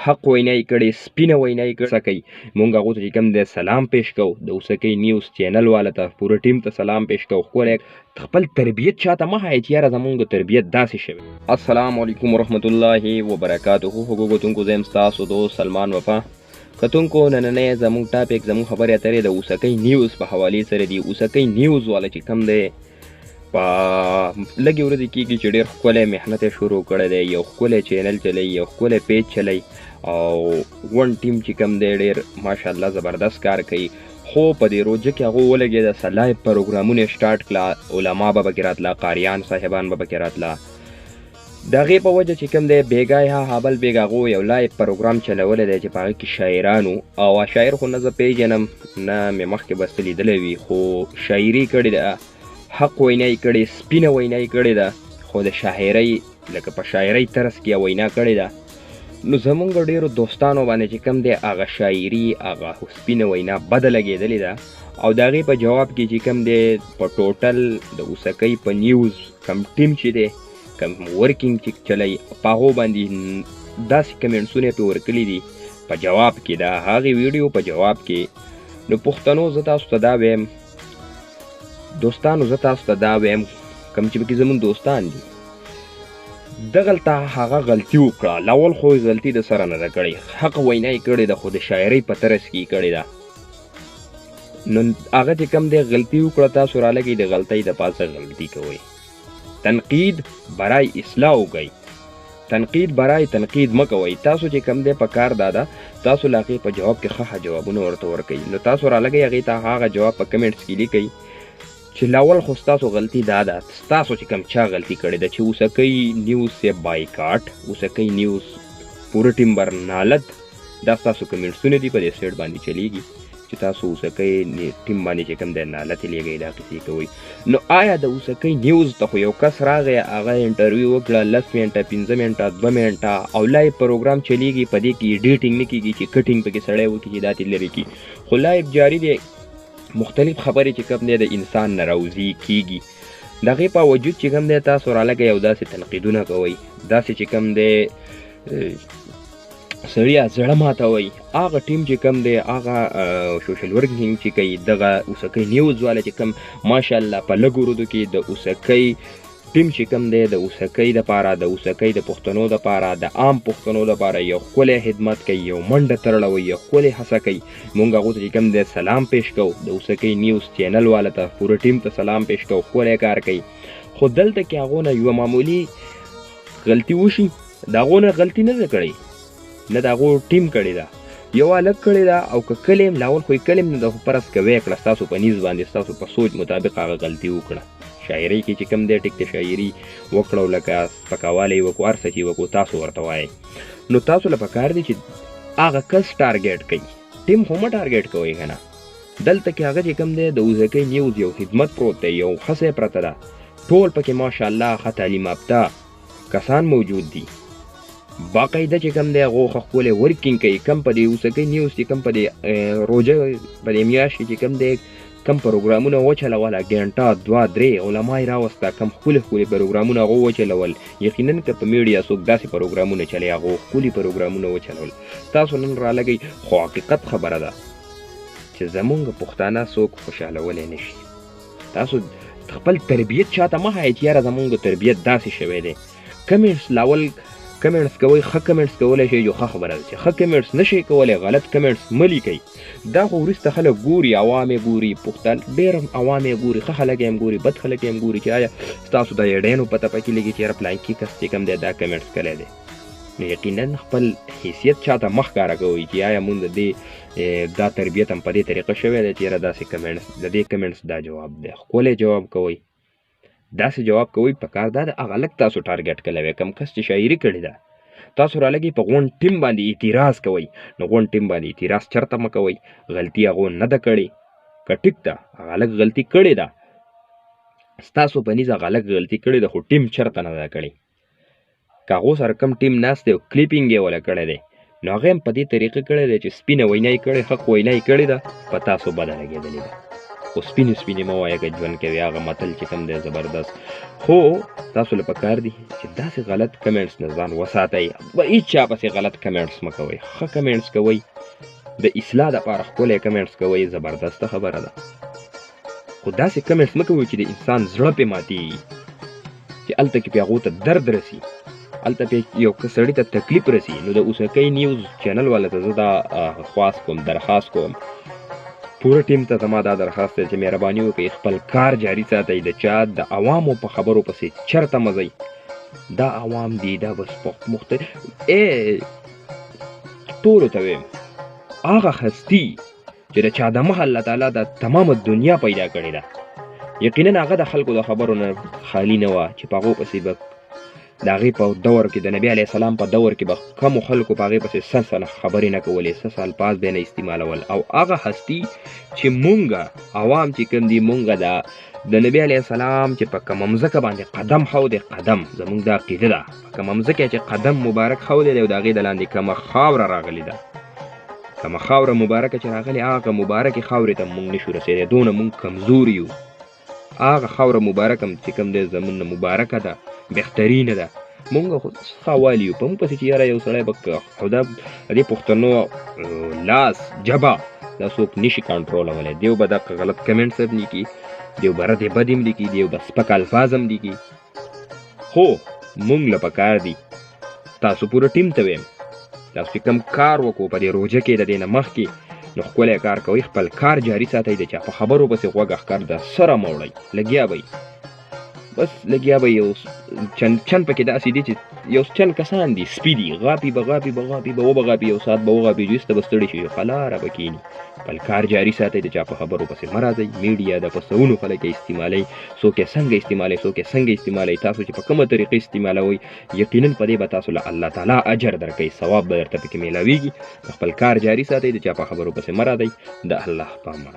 حق وینای کړي، سپینه وینای کړي سکی مونږ هغو ته چې کوم دی سلام پیش کوو. د اوسکی نیوز چینل والا ته پوره ټیم ته سلام پیش کوو. ښکلی خپل تربیت چاته مه ښایئ چې یاره زمونږ تربیت داسې شوی. السلام علیکم ورحمت الله وبرکاتہ. خوږو کتونکو زه یم ستاسو دوست سلمان وفا. کتونکو نننی زمونږ ټاپک زمونږ خبرې اترې د اوسکی نیوز په حوالې سره دی. اوسکی نیوز والا چې کوم دی په لږې ورځې کېږي چې ډېر ښکلی محنت یې شروع کړی دی، یو ښکلی چینل چلی، یو ښکلی پیج چلی او ون ټیم چې کوم دی ډېر ماشاءالله زبردست کار کوي. خو په دې روجه کې هغو ولګېده څه لایف پروګرامونه یې سټارټ کړه، علما به پکې راتله، قاریان صاحبان به پکې راتله. د هغې په وجه چې کوم دی بیګا یا هابل بیګ هغو یو لایف پروګرام چلولی دی چې په هغه کې شاعرانو او شاعر خو نه زه پیژنم نه مې مخکې بس لیدلی وي، خو شاعري کړې ده، حق وینای کړي، سپینه وینای کړې ده، خو د شاعرۍ لکه په شاعرۍ طرز کې وینا کړې ده. نو زمونږ ډېرو دوستانو باندې چې کوم دی هغه شاعري هغه سپینه وینا بده لګېدلې ده او د هغې په جواب کې چې کوم دی په ټوټل د اوسکی په نیوز کم ټیم چې دی کم ورکینګ چې چلی په هغو باندې داسې کمنټسونه یې پرې ورکړي دي په جواب کې د هغې ویډیو په جواب کې. نو پښتنو زه تاسو ته دا ویم دوستانو، زه تاسو ته دا ویم کوم چې پکې زمونږ دوستان دي دغلته هغه غلطي وکړه. لاول خو یې غلطي د سره نه ده کړې، حق وینا یې کړې ده خو د شاعرۍ په طرز کې یې کړې ده. نو هغه چې کوم دی غلطي وکړه تاسو رالګئ د غلطۍ د پاسه غلطي کوئ. تنقید برای اصلاح وکئ، تنقید برای تنقید مه کوئ. تاسو چې کوم دی په کار دا ده تاسو له هغې په جواب کې ښه جوابونه ورته ورکوئ. نو تاسو رالګئ هغې ته هغه جواب په کمنټس کې لیکئ چې لاول خو ستاسو غلطي دا ده، ستاسو چې کوم چا غلطي کړې ده چې اوسکی نیوز سے بایکاټ، اوسکی نیوز پوره ټیم برنالت، دا ستاسو کمنټسونه دي په دې سایډ باندې چلیږي چې تاسو اوسکی ټیم باندې چې کوم دی نالت یې لیږئ دا کیسې کوئ. نو آیا د اوسکی نیوز ته خو یو کس راغی هغه انټرویو وکړه 10 منټه 15 منټه 2 منټه او لایف پروګرام چلیږي، په دې کې ایډیټینګ نه کېږي چې کټینګ پکې سړی وکړي چې دا ترې لرې کړي، خو لایف جاري دی. مختلف خبرې چې کوم دی د انسان نه راوځي کېږي، د هغې په وجود چې کوم دی تاسو رالګئ او داسې تنقیدونه کوئ، داسې چې کوم دی سړیه زړه ماتوئ. هغه ټیم چې کوم دی هغه سوشل ورکینګ چې کوي دغه اوسکی نیوز والا چې کوم ماشاءالله په لږو ورځو کې د اوسکی ټیم چې کوم دی د اوسکی دپاره د اوسکی د پښتنو دپاره د عام پښتنو دپاره یو ښکلی خدمت کوي، یو منډه ترړوي، یو ښکلې هڅه کوي. مونږ هغو ته چې کوم دی سلام پیش کوو، د اوسکی نیوز چینل والا ته پوره ټیم ته سلام پیش کوو، ښکلی کار کوي. خو دلته کې هغو نه یوه معمولي غلطي وشي، د هغو نه غلطي نه ده کړې، نه د هغو ټیم کړې ده، یو هلک کړې ده او که کلیم لاول خو یې کلیم نه ده خو فرض که ویې کړه ستاسو په نیز باندې ستاسو په سوچ مطابق هغه غلطي وکړه. شاعرۍ کې چې کوم دی ټیک د شاعري وکړه او لکه سپکوالی وکړو هر څه چې وکړو تاسو ورته وایئ. نو تاسو له پکار دی چې هغه کس ټارګیټ کوي، ټیم خو مه ټارګیټ کوئ که نه. دلته کې هغه چې کوم دی د اوسکی نیوز یو خدمت پروت دی، یو ښځه پرته ده، ټول پکې ماشاءالله ښه تعلیم یافته کسان موجود دي، باقاعده چې کوم دی هغو ښه ښکلی ورکینګ کوي. کم په دې اوسکی نیوز چې کوم په دې روژه په دې میاشت کې چې کوم دی کم پروګرامونه وچلوله، ګنټه 2-3 علما یې راوسته، کم ښکلي ښکلي پروګرامونه هغو وچلول. یقینا که په میډیا څوک داسې پروګرامونه چلی هغو ښکلي پروګرامونه وچلول. تاسو نن رالګئ خو حقیقت خبره ده چې زمونږ پښتانه څوک خوشحالولی نه شي. تاسو خپل تربیت چاته مه ښایئ چې یاره زمونږ تربیت داسې شوی دی. کمنټس لاول کمنټس کوئ، ښه کمنټس کولی شئ، یو ښه خبره ده چې ښه کمنټس نه شئ کولی غلط کمنټس مه لیکئ. دا خو وروسته خلک ګوري، عوام یې ګوري، پښتانه ډېر عوام یې ګوري، ښه خلک یې هم ګوري، بد خلک یې هم ګوري چې آیا ستاسو د ایډیانو پته پکې لګي چې یاره پلانکي کس چې کوم دی دا کمنټس کلی دی. نو یقینا خپل حیثیت چاته مه ښکاره کوئ چې آیا مونږ د دې دا تربیت هم په دې طریقه شوی دی چې یاره داسې کمنټس د دې کمنټس دا جواب دی، ښکلی جواب کوئ، داسې جواب کوئ. په کار دا د هغه لږ تاسو ټارګیټ کړی وی کم کس چې شاعري کړې ده تاسو رالګئ په غونډ ټیم باندې اعتراض کوئ. نو غونډ ټیم باندې اعتراض چرته مه کوئ، غلطي هغو نه ده کړې، که ټیک ده هغه لږ غلطي کړې ده ستاسو په نیز هغه لږ غلطي کړې ده خو ټیم چرته نه ده کړې. که هغو سره کم ټیم ناست دی او کلیپینګ یې وله کړی دی نو هغه هم په دې طریقې کړی دی چې سپینه وینا یې کړې، حق وینا یې کړې ده، په تاسو بده لګېدلې ده. خو سپینې مه وایه که ژوند کوي هغه متل چې کوم دی زبردست. خو تاسو له پکار دي چې داسې غلط کمنټس نه ځان وساتئ. هېڅ چا پسې غلط کمنټس مه کوئ، ښه کمنټس کوئ، د اصلاح دپاره ښکلی کمنټس کوئ، زبردسته خبره ده. خو داسې کمنټس مه کوئ چې د انسان زړه پې ماتېږي، چې هلته کې پې هغو ته درد رسي، هلته پې یو سړي ته تکلیف رسي. نو د اوسکی نیوز چینل والا ته زه دا خواست کوم، درخواست کوم، پوره ټیم ته زما دا درخواست دی چې مهرباني وکړئ خپل کار جاري ساتئ. د چا د عوامو په خبرو پسې چرته مه ځئ. دا عوام دي، دا بس مختلف ټولو ته ویم هغه هستي چې د چا د مخ الله تعالی د تمامه دنیا پیدا کړې ده، یقینا هغه د خلکو د خبرو نه خالي نه وه چې په هغو پسې به د هغې په دور کې د نبي علیه السلام په دور کې به کمو خلکو په هغې پسې سل خبرې نه کولې، سل الفاظ به یې نه استعمالول. او هغه هستي چې مونږه عوام چې کوم دي، مونږه د نبي علیه السلام چې په کومه مځکه باندې قدم ښودی، قدم زمونږ دا عقیده ده، په کومه مځکه چې قدم مبارک ښودی دی او د هغې د لاندې کومه خاوره راغلې ده، کومه خاوره مبارکه چې راغلې، هغه مبارکې خاورې ته مونږ نشو رسېدی، دونه مونږ کمزور یو. هغه خاوره مبارکه چې کوم دی زمونږ نه مبارکه ده، بهترینه ده. مونږ خو خاوال یو، په مونږ پسې چې یاره یو سړی به خو د دې پښتنو لاس جبه دا څوک نشي کنټرولولی. دیو به دغه غلط کمنټس هم لیکي، دیو به ردې بد هم لیکي، دیو به سپک الفاظ هم لیکي. خو مونږ له پکار دي تاسو پوره ټیم ته ویم، تاسو چې کوم کار وکړو په دې روژه کې د دې نه مخکې، نو ښکلی کار کوئ، خپل کار جاري ساتئ، د چا په خبرو پسې غوږ ښکار د سره مه وړئ، لګیا به بس لګیا به یو چند پکې داسې دي چې یو چند کسان دي سپي دي، غاپي به وبغاپي، یو ساعت به وغاپي، جویس ته به ستړي شي، قلاره به کښېني. خپل کار جاري ساتئ، د چا په خبرو پسې مه راځئ. میډیا د په سوونو خلک یې استعمالوي، څوک یې څنګه استعمالوي، تاسو چې په کومه طریقې استعمالوئ، یقینا په دې به تاسو له الله تعالی اجر درکوي، ثواب به درته پکې میلاویږي. خپل کار جاري ساتئ، د چا په خبرو پسې مه راځئ. د الله په امان.